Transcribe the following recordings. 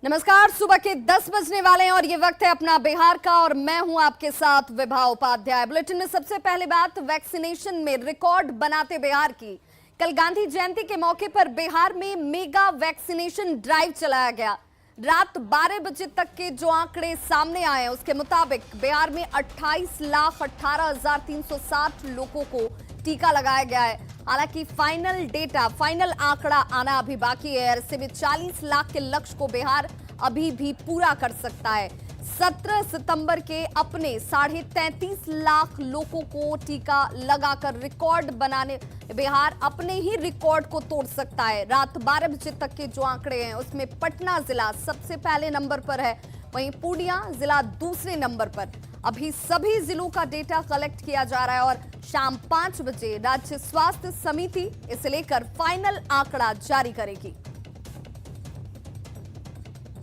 नमस्कार, सुबह के 10 बजने वाले हैं और ये वक्त है अपना बिहार का और मैं हूं आपके साथ विभा उपाध्याय। बुलेटिन में सबसे पहले बात वैक्सीनेशन में रिकॉर्ड बनाते बिहार की। कल गांधी जयंती के मौके पर बिहार में मेगा वैक्सीनेशन ड्राइव चलाया गया। रात 12 बजे तक के जो आंकड़े सामने आए हैं उसके मुताबिक बिहार में 28,18,360 लोगों को टीका लगाया गया है। हालांकि फाइनल आंकड़ा आना अभी बाकी है। ऐसे में 40 लाख के लक्ष्य को बिहार अभी भी पूरा कर सकता है। 17 सितंबर के अपने 33.5 लाख लोगों को टीका लगाकर रिकॉर्ड बनाने बिहार अपने ही रिकॉर्ड को तोड़ सकता है। रात 12 बजे तक के जो आंकड़े हैं उसमें पटना जिला सबसे पहले नंबर पर है, वहीं पूर्णिया जिला दूसरे नंबर पर। अभी सभी जिलों का डेटा कलेक्ट किया जा रहा है और शाम 5 बजे राज्य स्वास्थ्य समिति इसे लेकर फाइनल आंकड़ा जारी करेगी।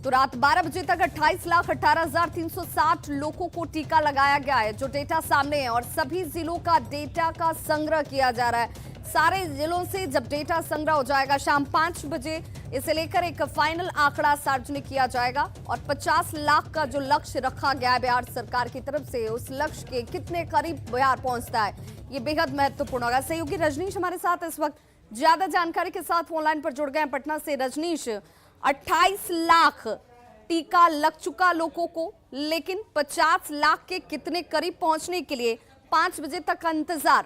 तो रात 12 बजे तक 28,18,360 लोगों को टीका लगाया गया है, जो डेटा सामने है और सभी जिलों का डेटा का संग्रह किया जा रहा है। सारे जिलों से जब डेटा संग्रह हो जाएगा शाम 5 बजे इसे लेकर एक फाइनल आंकड़ा सार्वजनिक किया जाएगा और 50 लाख का जो लक्ष्य रखा गया है बिहार सरकार की तरफ से, उस लक्ष्य के कितने करीब बिहार पहुंचता है ये बेहद महत्वपूर्ण होगा। सहयोगी रजनीश हमारे साथ इस वक्त ज्यादा जानकारी के साथ ऑनलाइन पर जुड़ गए हैं पटना से। रजनीश, 28 लाख टीका लग चुका लोगों को, लेकिन 50 लाख के कितने करीब पहुंचने के लिए 5 बजे तक का इंतजार?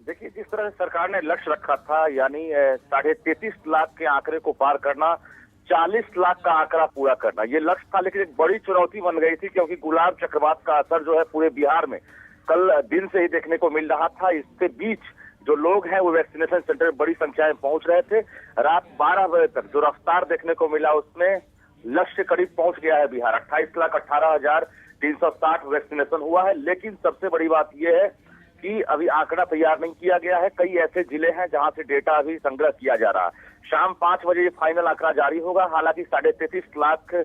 देखिए, जिस तरह से सरकार ने लक्ष्य रखा था यानी 33.5 लाख के आंकड़े को पार करना, 40 लाख का आंकड़ा पूरा करना, ये लक्ष्य था। लेकिन एक बड़ी चुनौती बन गई थी क्योंकि गुलाब चक्रवात का असर जो है पूरे बिहार में कल दिन से ही देखने को मिल रहा था। इसके बीच जो लोग हैं वो वैक्सीनेशन सेंटर में बड़ी संख्या में पहुंच रहे थे। रात 12 बजे तक जो रफ्तार देखने को मिला उसमें लक्ष्य करीब पहुंच गया है बिहार। 28,18,360 वैक्सीनेशन हुआ है। लेकिन सबसे बड़ी बात यह है कि अभी आंकड़ा तैयार नहीं किया गया है। कई ऐसे जिले हैं जहां से डेटा अभी संग्रह किया जा रहा है। शाम 5 बजे ये फाइनल आंकड़ा जारी होगा। हालांकि 33.5 लाख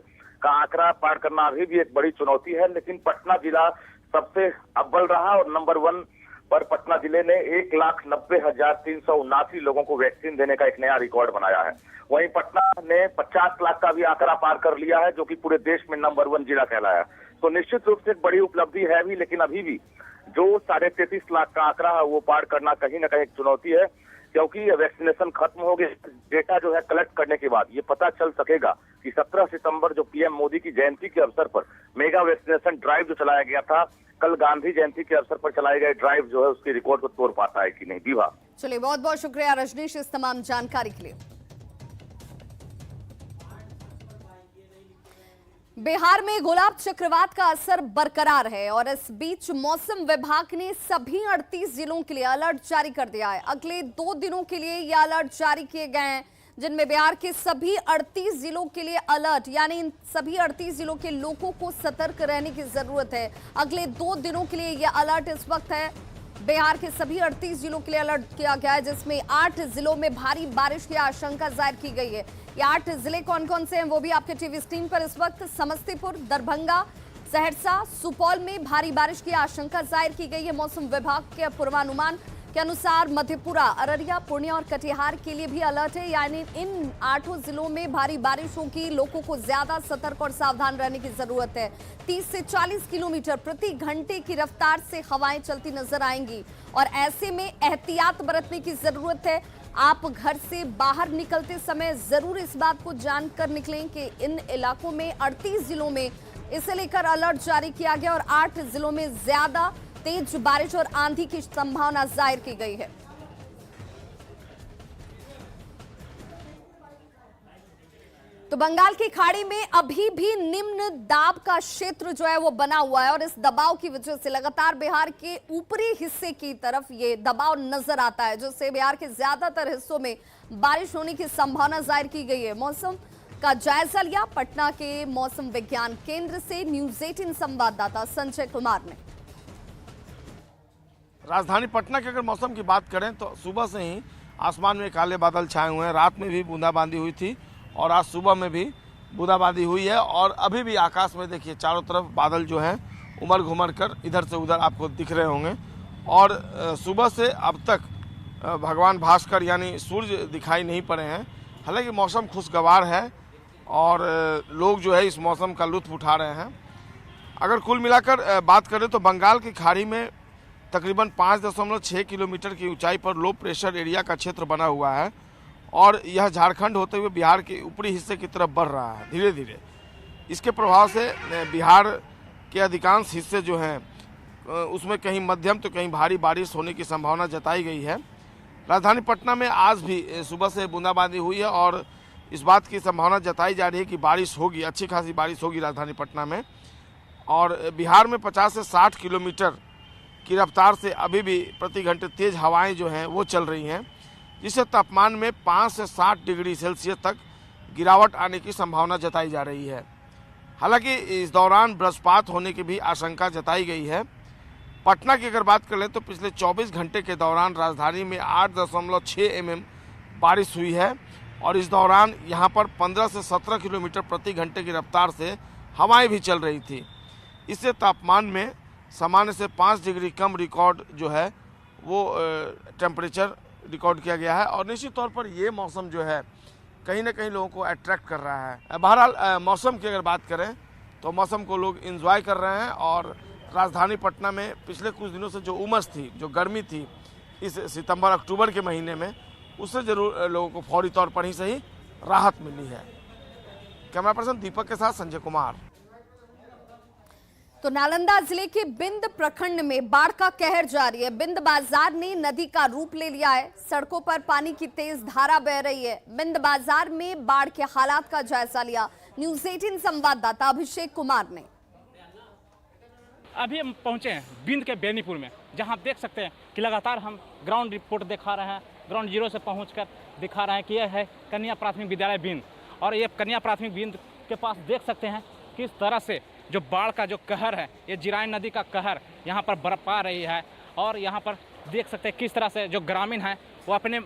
का आंकड़ा पार करना अभी भी एक बड़ी चुनौती है, लेकिन पटना जिला सबसे अव्वल रहा और नंबर 1 पर पटना जिले ने 1,90,379 लोगों को वैक्सीन देने का एक नया रिकॉर्ड बनाया है। वहीं पटना ने 50 लाख का भी आंकड़ा पार कर लिया है, जो कि पूरे देश में नंबर 1 जिला कहलाया। तो निश्चित रूप से एक बड़ी उपलब्धि है भी, लेकिन अभी भी जो 33.5 लाख का आंकड़ा है वो पार करना कहीं ना कहीं एक चुनौती है, क्योंकि वैक्सीनेशन खत्म हो गया। डेटा जो है कलेक्ट करने के बाद ये पता चल सकेगा कि 17 सितंबर जो पीएम मोदी की जयंती के अवसर पर मेगा वैक्सीनेशन ड्राइव जो चलाया गया था, कल गांधी जयंती के अवसर पर चलाए गए ड्राइव जो है उसके रिकॉर्ड को तोड़ पाता है कि नहीं। विभा, चलिए, बहुत बहुत शुक्रिया रजनीश इस तमाम जानकारी के लिए। बिहार में गुलाब चक्रवात का असर बरकरार है और इस बीच मौसम विभाग ने सभी 38 जिलों के लिए अलर्ट जारी कर दिया है। अगले 2 दिनों के लिए यह अलर्ट जारी किए गए हैं, जिनमें बिहार के सभी 38 जिलों के लिए अलर्ट, यानी इन सभी 38 जिलों के लोगों को सतर्क रहने की जरूरत है। अगले 2 दिनों के लिए यह अलर्ट इस वक्त है। बिहार के सभी 38 जिलों के लिए अलर्ट किया गया है, जिसमें 8 जिलों में भारी बारिश की आशंका जाहिर की गई है। ये 8 जिले कौन कौन से हैं वो भी आपके टीवी स्क्रीन पर इस वक्त। समस्तीपुर, दरभंगा, सहरसा, सुपौल में भारी बारिश की आशंका जाहिर की गई है। मौसम विभाग के पूर्वानुमान के अनुसार मधेपुरा, अररिया, पूर्णिया और कटिहार के लिए भी अलर्ट है, यानी इन 8 जिलों में भारी बारिश होगी। लोगों को ज्यादा सतर्क और सावधान रहने की जरूरत है। 30 से 40 किलोमीटर प्रति घंटे की रफ्तार से हवाएं चलती नजर आएंगी और ऐसे में एहतियात बरतने की जरूरत है। आप घर से बाहर निकलते समय जरूर इस बात को जानकर निकलें कि इन इलाकों में 38 जिलों में इसे लेकर अलर्ट जारी किया गया और 8 जिलों में ज्यादा तेज बारिश और आंधी की संभावना जाहिर की गई है। तो बंगाल की खाड़ी में अभी भी निम्न दाब का क्षेत्र जो है वो बना हुआ है और इस दबाव की वजह से लगातार बिहार के ऊपरी हिस्से की तरफ ये दबाव नजर आता है, जिससे बिहार के ज्यादातर हिस्सों में बारिश होने की संभावना जाहिर की गई है। मौसम का जायजा लिया पटना के मौसम विज्ञान केंद्र से न्यूज 18 संवाददाता संजय कुमार ने। राजधानी पटना के अगर मौसम की बात करें तो सुबह से ही आसमान में काले बादल छाए हुए हैं। रात में भी बूंदाबांदी हुई थी और आज सुबह में भी बूंदाबांदी हुई है और अभी भी आकाश में देखिए चारों तरफ बादल जो हैं उमड़ घुमड़ कर इधर से उधर आपको दिख रहे होंगे। और सुबह से अब तक भगवान भास्कर यानी सूर्य दिखाई नहीं पड़े हैं। हालांकि मौसम खुशगवार है और लोग जो है इस मौसम का लुत्फ उठा रहे हैं। अगर कुल मिलाकर बात करें तो बंगाल की खाड़ी में तकरीबन 5.6 किलोमीटर की ऊंचाई पर लो प्रेशर एरिया का क्षेत्र बना हुआ है और यह झारखंड होते हुए बिहार के ऊपरी हिस्से की तरफ बढ़ रहा है धीरे धीरे। इसके प्रभाव से बिहार के अधिकांश हिस्से जो हैं उसमें कहीं मध्यम तो कहीं भारी बारिश होने की संभावना जताई गई है। राजधानी पटना में आज भी सुबह से बूंदाबांदी हुई है और इस बात की संभावना जताई जा रही है कि बारिश होगी, अच्छी खासी बारिश होगी राजधानी पटना में। और बिहार में 50 से 60 किलोमीटर की रफ्तार से अभी भी प्रति घंटे तेज हवाएं जो हैं वो चल रही हैं, जिससे तापमान में 5 से 7 डिग्री सेल्सियस तक गिरावट आने की संभावना जताई जा रही है। हालांकि इस दौरान वज्रपात होने की भी आशंका जताई गई है। पटना की अगर बात कर लें तो पिछले 24 घंटे के दौरान राजधानी में 8.6 mm बारिश हुई है और इस दौरान यहाँ पर 15 से 17 किलोमीटर प्रति घंटे की रफ्तार से हवाएं भी चल रही थी। इससे तापमान में सामान्य से 5 डिग्री कम रिकॉर्ड जो है वो टेम्परेचर रिकॉर्ड किया गया है और निश्चित तौर पर ये मौसम जो है कहीं ना कहीं लोगों को अट्रैक्ट कर रहा है। बहरहाल मौसम की अगर बात करें तो मौसम को लोग एंजॉय कर रहे हैं और राजधानी पटना में पिछले कुछ दिनों से जो उमस थी, जो गर्मी थी इस सितंबर अक्टूबर के महीने में, उससे जरूर लोगों को फौरी तौर पर ही सही राहत मिली है। कैमरा पर्सन दीपक के साथ संजय कुमार। तो नालंदा जिले के बिंद प्रखंड में बाढ़ का कहर जारी है। बिंद बाजार ने नदी का रूप ले लिया है, सड़कों पर पानी की तेज धारा बह रही है। बिंद बाजार में बाढ़ के हालात का जायजा लिया न्यूज़ 18 संवाददाता अभिषेक कुमार ने। अभी हम पहुंचे हैं बिंद के बेनीपुर में, जहां आप देख सकते हैं कि लगातार हम ग्राउंड रिपोर्ट दिखा रहे हैं, ग्राउंड जीरो से पहुंचकर दिखा रहे हैं कि यह है कन्या प्राथमिक विद्यालय बिंद। और ये कन्या प्राथमिक बिंद के पास देख सकते हैं किस तरह से जो बाढ़ का जो कहर है, ये जिराइन नदी का कहर यहाँ पर बरपा रही है। और यहाँ पर देख सकते हैं किस तरह से जो ग्रामीण हैं वो अपने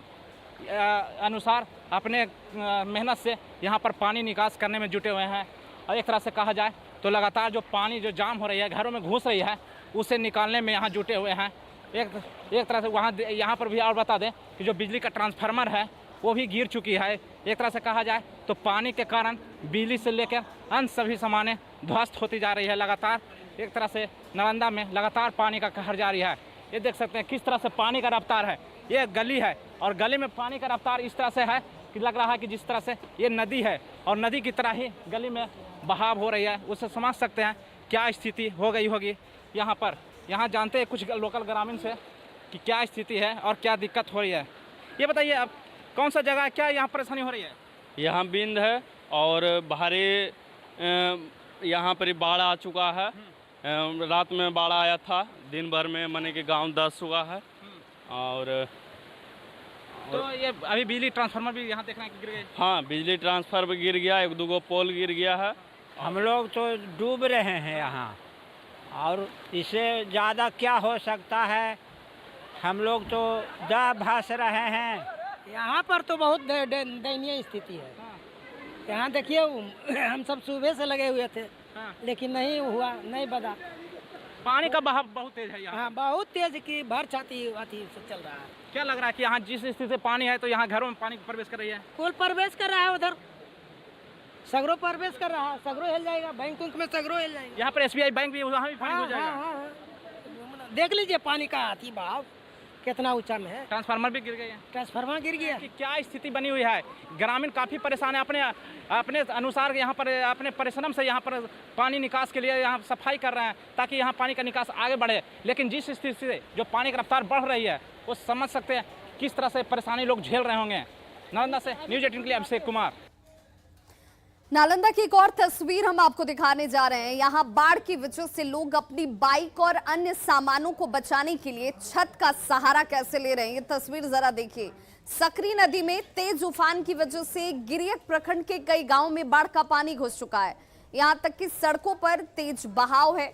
अनुसार अपने मेहनत से यहाँ पर पानी निकास करने में जुटे हुए हैं। और एक तरह से कहा जाए तो लगातार जो पानी जो जाम हो रही है, घरों में घुस रही है, उसे निकालने में यहाँ जुटे हुए हैं। एक तरह से यहाँ पर भी और बता दें कि जो बिजली का ट्रांसफार्मर है वो भी गिर चुकी है। एक तरह से कहा जाए तो पानी के कारण बिजली से लेकर अन्य सभी सामानें ध्वस्त होती जा रही है। लगातार एक तरह से नालंदा में लगातार पानी का कहर जारी है। ये देख सकते हैं किस तरह से पानी का रफ्तार है। ये गली है और गली में पानी का रफ्तार इस तरह से है कि लग रहा है कि जिस तरह से ये नदी है और नदी की तरह ही गली में बहाव हो रही है। उससे समझ सकते हैं क्या स्थिति हो गई होगी यहाँ पर। यहाँ जानते हैं कुछ लोकल ग्रामीण से कि क्या स्थिति है और क्या दिक्कत हो रही है। ये बताइए अब कौन सा जगह है, क्या यहाँ परेशानी हो रही है? यहाँ बिंद है और भारी यहाँ पर बाढ़ आ चुका है। रात में बाढ़ आया था, दिन भर में माने कि गांव 10 हुआ है। और तो ये अभी बिजली ट्रांसफार्मर भी यहाँ देख रहे हैं कि गिर गए। हाँ, बिजली ट्रांसफार्मर भी गिर गया, 1-2 पोल गिर गया है। हम लोग तो डूब रहे हैं यहाँ, और इससे ज़्यादा क्या हो सकता है। हम लोग तो जा भास रहे हैं। यहाँ पर तो बहुत दयनीय स्थिति है। यहाँ देखिए हम सब सुबह से लगे हुए थे, लेकिन नहीं हुआ, नहीं बदा। पानी का बहाव बहुत तेज है यहाँ। हाँ, बहुत तेज की भर छाती से चल रहा है। क्या लग रहा है कि यहाँ जिस स्थिति से पानी है तो यहाँ घरों में पानी प्रवेश कर रही है? कुल प्रवेश कर रहा है, उधर सगरो प्रवेश कर रहा है, सगरो हिल जाएगा, बैंक में सगरो हिल जाएगा। यहाँ पर SBI बैंक भी, वहाँ भी पानी हो जाएगा। हाँ। देख लीजिए पानी का हाथी बहाव कितना ऊंचा में है। ट्रांसफार्मर भी गिर गए हैं। ट्रांसफार्मर गिर गया। कि क्या स्थिति बनी हुई है। ग्रामीण काफ़ी परेशान है। अपने अनुसार यहाँ पर अपने परिश्रम से यहाँ पर पानी निकास के लिए यहाँ सफाई कर रहे हैं ताकि यहाँ पानी का निकास आगे बढ़े। लेकिन जिस स्थिति से जो पानी की रफ्तार बढ़ रही है वो समझ सकते हैं किस तरह से परेशानी लोग झेल रहे होंगे। नालंदा से न्यूज़ 18 के लिए अभिषेक कुमार। नालंदा की एक और तस्वीर हम आपको दिखाने जा रहे हैं। यहाँ बाढ़ की वजह से लोग अपनी बाइक और अन्य सामानों को बचाने के लिए छत का सहारा कैसे ले रहे हैं, ये तस्वीर जरा देखिए। सकरी नदी में तेज उफान की वजह से गिरियक प्रखंड के कई गांवों में बाढ़ का पानी घुस चुका है। यहाँ तक कि सड़कों पर तेज बहाव है,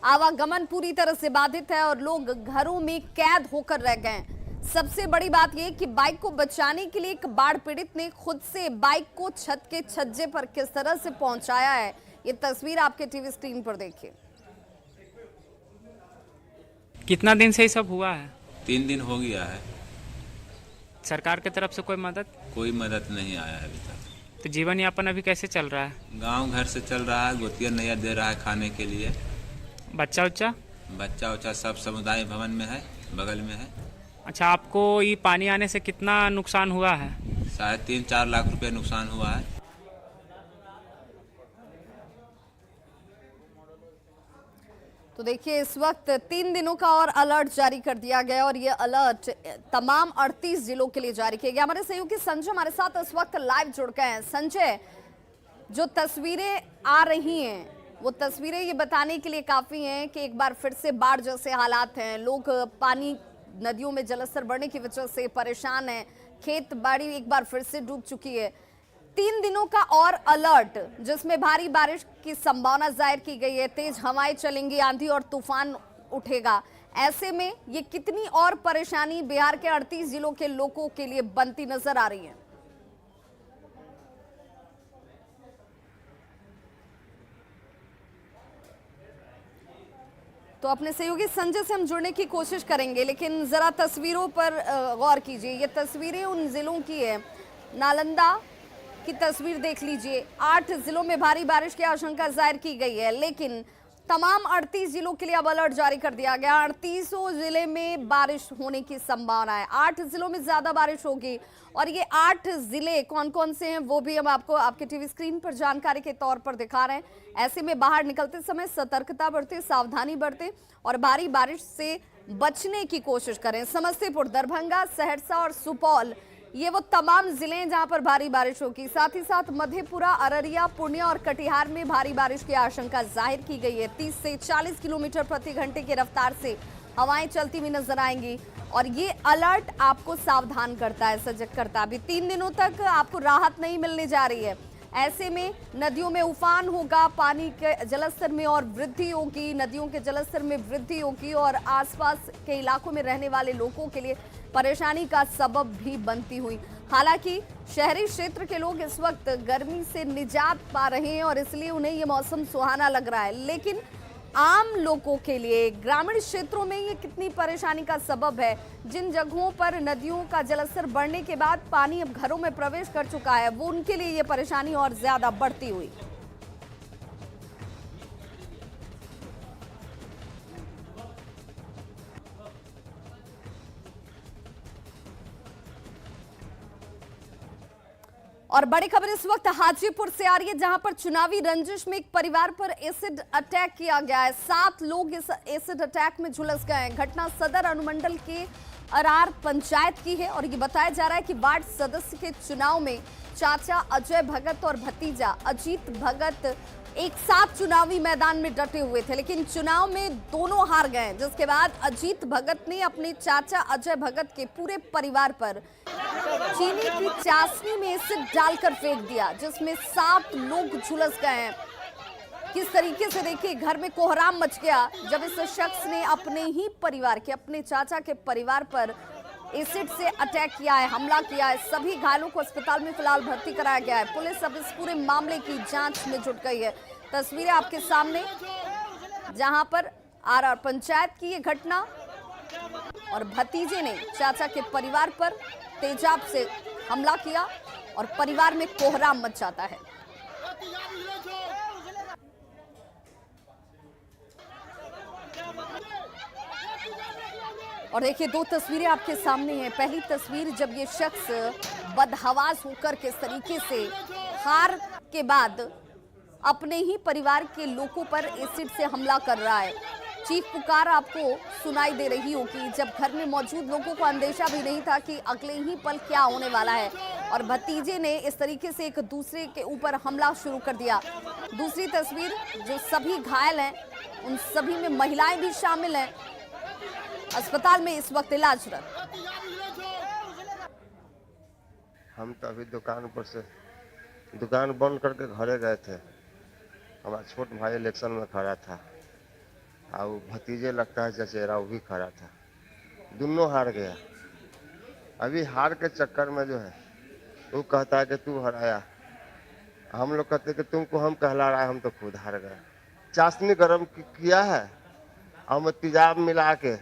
आवागमन पूरी तरह से बाधित है और लोग घरों में कैद होकर रह गए हैं। सबसे बड़ी बात यह कि बाइक को बचाने के लिए एक बाढ़ पीड़ित ने खुद से बाइक को छत के छज्जे पर किस तरह से पहुंचाया है, ये तस्वीर आपके टीवी स्क्रीन पर देखिए। कितना दिन से ये सब हुआ है? 3 दिन हो गया है। सरकार की तरफ से कोई मदद? कोई मदद नहीं आया है अभी तक। तो जीवन यापन अभी कैसे चल रहा है? गांव घर से चल रहा है, गोतिया नैया दे रहा है खाने के लिए। बच्चा उच्चा? बच्चा उच्चा सब समुदाय भवन में है, बगल में है। अच्छा, आपको ये पानी आने से कितना नुकसान हुआ है? 3.5-4 लाख रुपए नुकसान हुआ है। तो देखिए, इस वक्त 3 दिनों का और अलर्ट जारी कर दिया गया और ये अलर्ट तमाम 38 जिलों के लिए जारी किया गया। हमारे सहयोगी संजय हमारे साथ इस वक्त लाइव जुड़ गए हैं। संजय, जो तस्वीरें आ रही हैं वो तस्वीरें ये बताने के लिए काफी हैं कि एक बार फिर से बाढ़ जैसे हालात हैं, लोग पानी नदियों में जलस्तर बढ़ने की वजह से परेशान हैं, खेत बाड़ी एक बार फिर से डूब चुकी है। 3 दिनों का और अलर्ट जिसमें भारी बारिश की संभावना जाहिर की गई है, तेज हवाएं चलेंगी, आंधी और तूफान उठेगा। ऐसे में ये कितनी और परेशानी बिहार के 38 जिलों के लोगों के लिए बनती नजर आ रही है? तो अपने सहयोगी संजय से हम जुड़ने की कोशिश करेंगे, लेकिन जरा तस्वीरों पर गौर कीजिए। ये तस्वीरें उन जिलों की है। नालंदा की तस्वीर देख लीजिए। 8 जिलों में भारी बारिश की आशंका जाहिर की गई है, लेकिन तमाम 38 जिलों के लिए अब अलर्ट जारी कर दिया गया। 38 जिले में बारिश होने की संभावना है। 8 जिलों में ज्यादा बारिश होगी और ये 8 जिले कौन कौन से हैं वो भी हम आपको आपके टीवी स्क्रीन पर जानकारी के तौर पर दिखा रहे हैं। ऐसे में बाहर निकलते समय सतर्कता बरतें, सावधानी बरतें और भारी बारिश से बचने की कोशिश करें। समस्तीपुर, दरभंगा, सहरसा और सुपौल ये वो तमाम जिले हैं जहां पर भारी बारिश होगी। साथ ही साथ मधेपुरा, अररिया, पूर्णिया और कटिहार में भारी बारिश की आशंका जाहिर की गई है। 30 से 40 किलोमीटर प्रति घंटे की रफ्तार से हवाएं चलती हुई नजर आएंगी और ये अलर्ट आपको सावधान करता है, सजग करता है। अभी 3 दिनों तक आपको राहत नहीं मिलने जा रही है। ऐसे में नदियों में उफान होगा, पानी के जलस्तर में और वृद्धि होगी, नदियों के जलस्तर में वृद्धि होगी और आसपास के इलाकों में रहने वाले लोगों के लिए परेशानी का सबब भी बनती हुई। हालांकि शहरी क्षेत्र के लोग इस वक्त गर्मी से निजात पा रहे हैं और इसलिए उन्हें ये मौसम सुहाना लग रहा है, लेकिन आम लोगों के लिए ग्रामीण क्षेत्रों में ये कितनी परेशानी का सबब है। जिन जगहों पर नदियों का जलस्तर बढ़ने के बाद पानी अब घरों में प्रवेश कर चुका है, वो उनके लिए ये परेशानी और ज्यादा बढ़ती हुई। और बड़ी खबर इस वक्त हाजीपुर से आ रही है, जहां पर चुनावी रंजिश में एक परिवार पर एसिड अटैक किया गया है। 7 लोग इस एसिड अटैक में झुलस गए हैं। घटना सदर अनुमंडल के अरार पंचायत की है और ये बताया जा रहा है कि वार्ड सदस्य के चुनाव में चाचा अजय भगत और भतीजा अजीत भगत एक साथ चुनावी मैदान में डटे हुए थे, लेकिन चुनाव में दोनों हार गए, जिसके बाद अजीत भगत ने अपने चाचा अजय भगत के पूरे परिवार पर चीनी की चाशनी में एसिड डालकर फेंक दिया, जिसमें 7 लोग झुलस गए हैं। किस तरीके से देखिए घर में कोहराम मच गया जब इस शख्स ने अपने ही परिवार के, अपने चाचा के परिवार पर एसिड से अटैक किया है, हमला किया है। सभी घायलों को अस्पताल में फिलहाल भर्ती कराया गया है। पुलिस अब इस पूरे मामले की जांच में जुट गई है। तस्वीरें आपके सामने, जहां पर आरआर पंचायत की ये घटना और भतीजे ने चाचा के परिवार पर तेजाब से हमला किया और परिवार में कोहराम मच जाता है। और देखिए 2 तस्वीरें आपके सामने हैं। पहली तस्वीर जब ये शख्स बदहवास होकर किस तरीके से हार के बाद अपने ही परिवार के लोगों पर एसिड से हमला कर रहा है। चीख पुकार आपको सुनाई दे रही होगी, जब घर में मौजूद लोगों को अंदेशा भी नहीं था कि अगले ही पल क्या होने वाला है और भतीजे ने इस तरीके से एक दूसरे के ऊपर हमला शुरू कर दिया। दूसरी तस्वीर, जो सभी घायल हैं उन सभी में महिलाएं भी शामिल हैं, अस्पताल में इस वक्त इलाजरत। हम तो अभी दुकान पर से दुकान बंद करके घरे गए थे। हमारा छोट भाई इलेक्शन में खड़ा था और भतीजे लगता है चचेरा वो भी खड़ा था, दोनों हार गया। अभी हार के चक्कर में जो है वो कहता है कि तू हराया, हम लोग कहते कि तुमको हम कहला रहा है, हम तो खुद हार गए। चाशनी गर्म किया है, हम तेजाब मिला के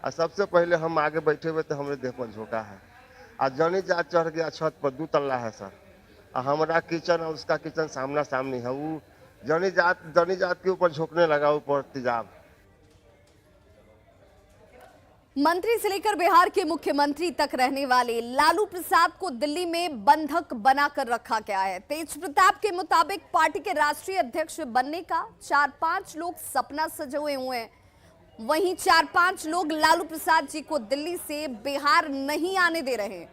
और सबसे पहले हम आगे बैठे हुए थे, हमने देह पर झोंका है और जनी जा चढ़ गया छत पर, 2 तल्ला है सर, हमारा किचन और उसका किचन सामना सामनी है। वो जनी जात के ऊपर झोंकने लगा ऊपर तेजाब। मंत्री से लेकर बिहार के मुख्यमंत्री तक रहने वाले लालू प्रसाद को दिल्ली में बंधक बनाकर रखा गया है। तेज प्रताप के मुताबिक पार्टी के राष्ट्रीय अध्यक्ष बनने का 4-5 लोग सपना सजोए हुए हैं। वहीं 4-5 लोग लालू प्रसाद जी को दिल्ली से बिहार नहीं आने दे रहे हैं।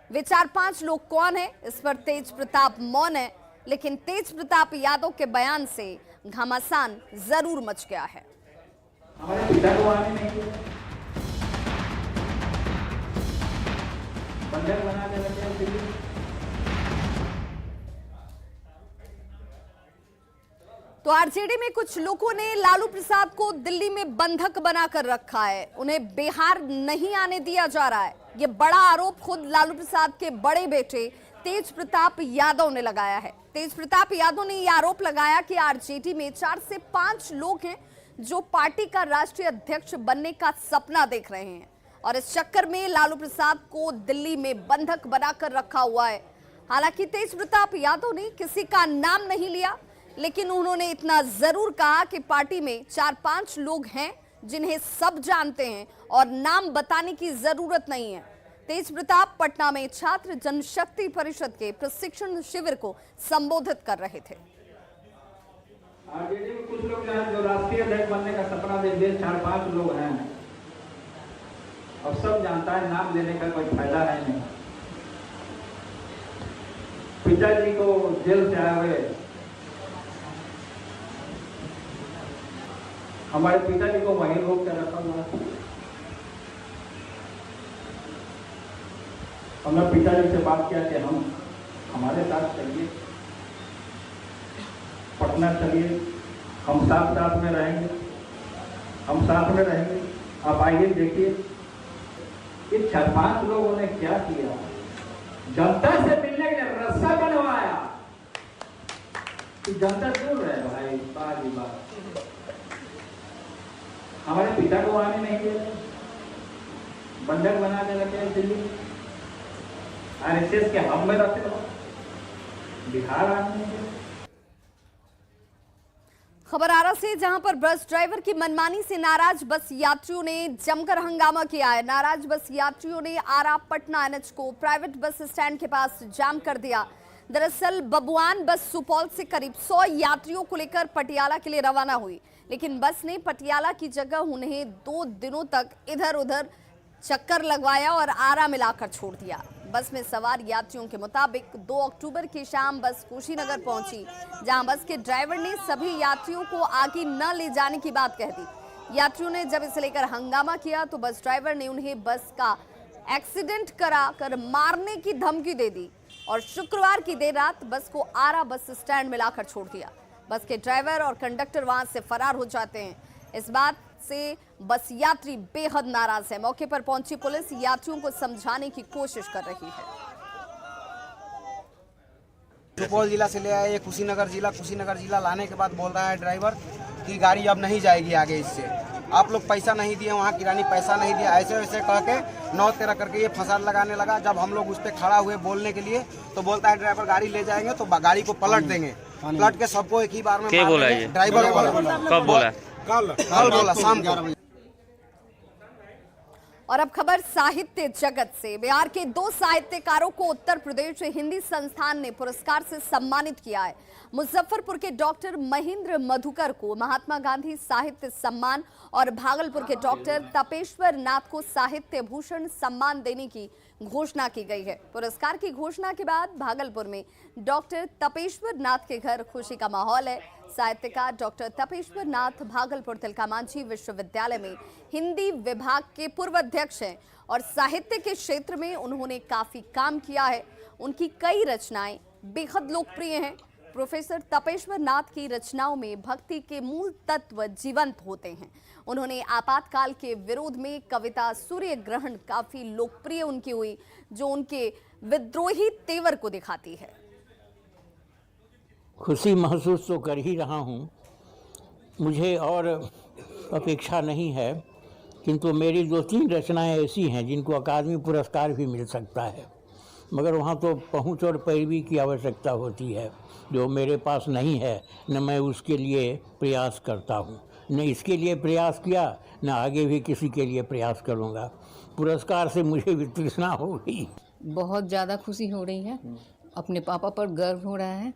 वे 4-5 लोग कौन है, इस पर तेज प्रताप मौन है, लेकिन तेज प्रताप यादव के बयान से घमासान जरूर मच गया है। हमारे पिता को आने नहीं बंधक बना के रखे हैं दिल्ली। तो आरजेडी में कुछ लोगों ने लालू प्रसाद को दिल्ली में बंधक बनाकर रखा है, उन्हें बिहार नहीं आने दिया जा रहा है। ये बड़ा आरोप खुद लालू प्रसाद के बड़े बेटे तेज प्रताप यादव ने लगाया है। तेज प्रताप यादव ने यह आरोप लगाया कि आरजेडी में 4 से 5 लोग हैं जो पार्टी का राष्ट्रीय अध्यक्ष बनने का सपना देख रहे हैं और इस चक्कर में लालू प्रसाद को दिल्ली में बंधक बनाकर रखा हुआ है। हालांकि तेज प्रताप यादव ने किसी का नाम नहीं लिया, लेकिन उन्होंने इतना जरूर कहा कि पार्टी में 4-5 लोग हैं जिन्हें सब जानते हैं और नाम बताने की जरूरत नहीं है। तेज प्रताप पटना में छात्र जनशक्ति परिषद के प्रशिक्षण शिविर को संबोधित कर रहे थे। आरजेडी में कुछ लोग जो राष्ट्रीय अध्यक्ष बनने का सपना देख 4-5 लोग हैं। अब सब जानता है, नाम लेने का कोई फायदा है नहीं। पिताजी को जेल से आए हुए हमारे पिताजी को वहीं रोक कर रखा हुआ। हमने पिताजी से बात किया कि हम हमारे साथ चलिए, पटना चलिए, हम साथ में रहेंगे, हम साथ में रहेंगे, आप आइए देखिए। ये 4-5 लोगों ने क्या किया, जनता से मिलने के लिए रास्ता बनवाया कि जनता दूर रहे भाई। बात हमारे पिता को आने नहीं दे रहे, बंधक बना के रखे हैं दिल्ली। आरएसएस के हम में रहते हो, बिहार आने नहीं दे। खबर आरा से, जहां पर बस ड्राइवर की मनमानी से नाराज बस यात्रियों ने जमकर हंगामा किया है। नाराज बस यात्रियों ने आरा पटना एनएच को प्राइवेट बस स्टैंड के पास जाम कर दिया। दरअसल बबुआन बस सुपौल से करीब 100 यात्रियों को लेकर पटियाला के लिए रवाना हुई, लेकिन बस ने पटियाला की जगह उन्हें 2 दिनों तक इधर उधर चक्कर लगवाया और आरा मिलाकर छोड़ दिया। बस में सवार यात्रियों के मुताबिक 2 अक्टूबर की शाम बस कुशीनगर पहुंची, जहां बस के ड्राइवर ने सभी यात्रियों को आगे न ले जाने की बात कह दी। यात्रियों ने जब इसे लेकर हंगामा किया तो बस ड्राइवर ने उन्हें बस का एक्सीडेंट करा कर मारने की धमकी दे दी और शुक्रवार की देर रात बस को आरा बस स्टैंड में लाकर छोड़ दिया। बस के ड्राइवर और कंडक्टर वहां से फरार हो जाते हैं। इस बात से बस यात्री बेहद नाराज है। मौके पर पहुंची पुलिस यात्रियों को समझाने की कोशिश कर रही है। सुपौल जिला से ले आए कुशीनगर जिला लाने के बाद बोल रहा है ड्राइवर कि गाड़ी अब नहीं जाएगी आगे, इससे आप लोग पैसा नहीं दिए, वहाँ किरानी पैसा नहीं दिया, ऐसे वैसे कह के 9-13 करके ये फसाद लगाने लगा। जब हम लोग उस पर खड़ा हुए बोलने के लिए तो बोलता है ड्राइवर गाड़ी ले जाएंगे तो गाड़ी को पलट देंगे। पलट के सबको एक ही बार में क्या बोला ये ड्राइवर कब बोला? कल बोला शाम को। और अब खबर साहित्य जगत से। बिहार के 2 साहित्यकारों को उत्तर प्रदेश हिंदी संस्थान ने पुरस्कार से सम्मानित किया है। मुजफ्फरपुर के डॉक्टर महेंद्र मधुकर को महात्मा गांधी साहित्य सम्मान और भागलपुर के डॉक्टर तपेश्वर नाथ को साहित्य भूषण सम्मान देने की घोषणा की गई है। पुरस्कार की घोषणा के बाद भागलपुर में डॉक्टर तपेश्वर नाथ के घर खुशी का माहौल है। साहित्यकार डॉक्टर तपेश्वर नाथ भागलपुर तिलका मांझी विश्वविद्यालय में हिंदी विभाग के पूर्व अध्यक्ष हैं और साहित्य के क्षेत्र में उन्होंने काफी काम किया है। उनकी कई रचनाएं बेहद लोकप्रिय हैं। प्रोफेसर तपेश्वर नाथ की रचनाओं में भक्ति के मूल तत्व जीवंत होते हैं। उन्होंने आपातकाल के विरोध में कविता सूर्य ग्रहण काफी लोकप्रिय उनकी हुई, जो उनके विद्रोही तेवर को दिखाती है। खुशी महसूस तो कर ही रहा हूँ, मुझे और अपेक्षा नहीं है, किंतु मेरी 2-3 रचनाएं ऐसी हैं जिनको अकादमी पुरस्कार भी मिल सकता है। मगर वहाँ तो पहुँच और पैरवी की आवश्यकता होती है, जो मेरे पास नहीं है। न मैं उसके लिए प्रयास करता हूँ, न इसके लिए प्रयास किया, न आगे भी किसी के लिए प्रयास करूँगा। पुरस्कार से मुझे वितृष्णा हो गई। बहुत ज़्यादा खुशी हो रही है, अपने पापा पर गर्व हो रहा है।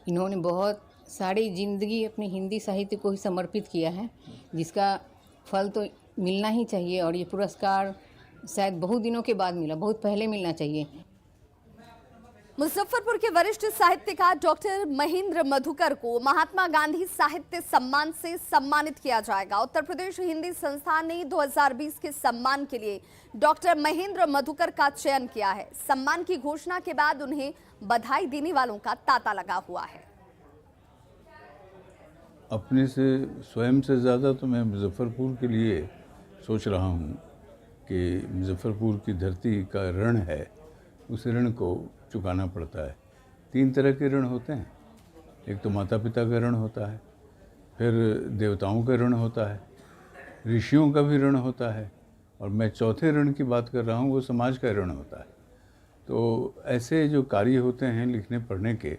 इन्होंने बहुत सारी ज़िंदगी अपनी हिंदी साहित्य को ही समर्पित किया है, जिसका फल तो मिलना ही चाहिए। और ये पुरस्कार शायद बहुत दिनों के बाद मिला, बहुत पहले मिलना चाहिए। मुजफ्फरपुर के वरिष्ठ साहित्यकार डॉक्टर महेंद्र मधुकर को महात्मा गांधी साहित्य सम्मान से सम्मानित किया जाएगा। उत्तर प्रदेश हिंदी संस्थान ने 2020 के सम्मान के लिए डॉक्टर महेंद्र मधुकर का चयन किया है। सम्मान की घोषणा के बाद उन्हें बधाई देने वालों का तांता लगा हुआ है। अपने से स्वयं से ज़्यादा तो मैं मुजफ्फरपुर के लिए सोच रहा हूँ कि मुजफ्फरपुर की धरती का ऋण है, उस ऋण को चुकाना पड़ता है। 3 तरह के ऋण होते हैं। एक तो माता पिता का ऋण होता है, फिर देवताओं का ऋण होता है, ऋषियों का भी ऋण होता है, और मैं चौथे ऋण की बात कर रहा हूँ, वो समाज का ऋण होता है। तो ऐसे जो कार्य होते हैं लिखने पढ़ने के,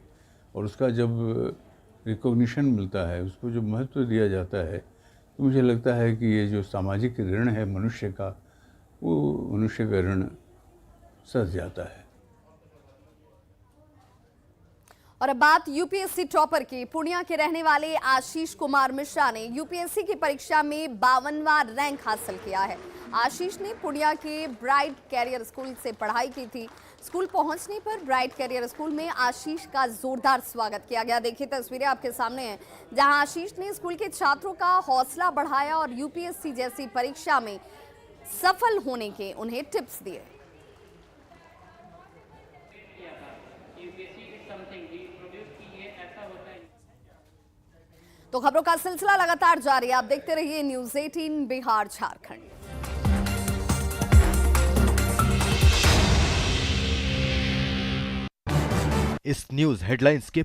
और उसका जब रिकॉग्निशन मिलता है, उसको जो महत्व दिया जाता है, तो मुझे लगता है कि ये जो सामाजिक ऋण है मनुष्य का, वो मनुष्य का ऋण सध जाता है। और अब बात यूपीएससी टॉपर की। पूर्णिया के रहने वाले आशीष कुमार मिश्रा ने यूपीएससी की परीक्षा में 52वां रैंक हासिल किया है। आशीष ने पूर्णिया के ब्राइट कैरियर स्कूल से पढ़ाई की थी। स्कूल पहुंचने पर ब्राइट कैरियर स्कूल में आशीष का जोरदार स्वागत किया गया। देखिए तस्वीरें आपके सामने हैं, जहां आशीष ने स्कूल के छात्रों का हौसला बढ़ाया और यूपीएससी जैसी परीक्षा में सफल होने के उन्हें टिप्स दिए। तो खबरों का सिलसिला लगातार जारी है, आप देखते रहिए न्यूज़ 18 बिहार झारखंड। इस न्यूज हेडलाइंस के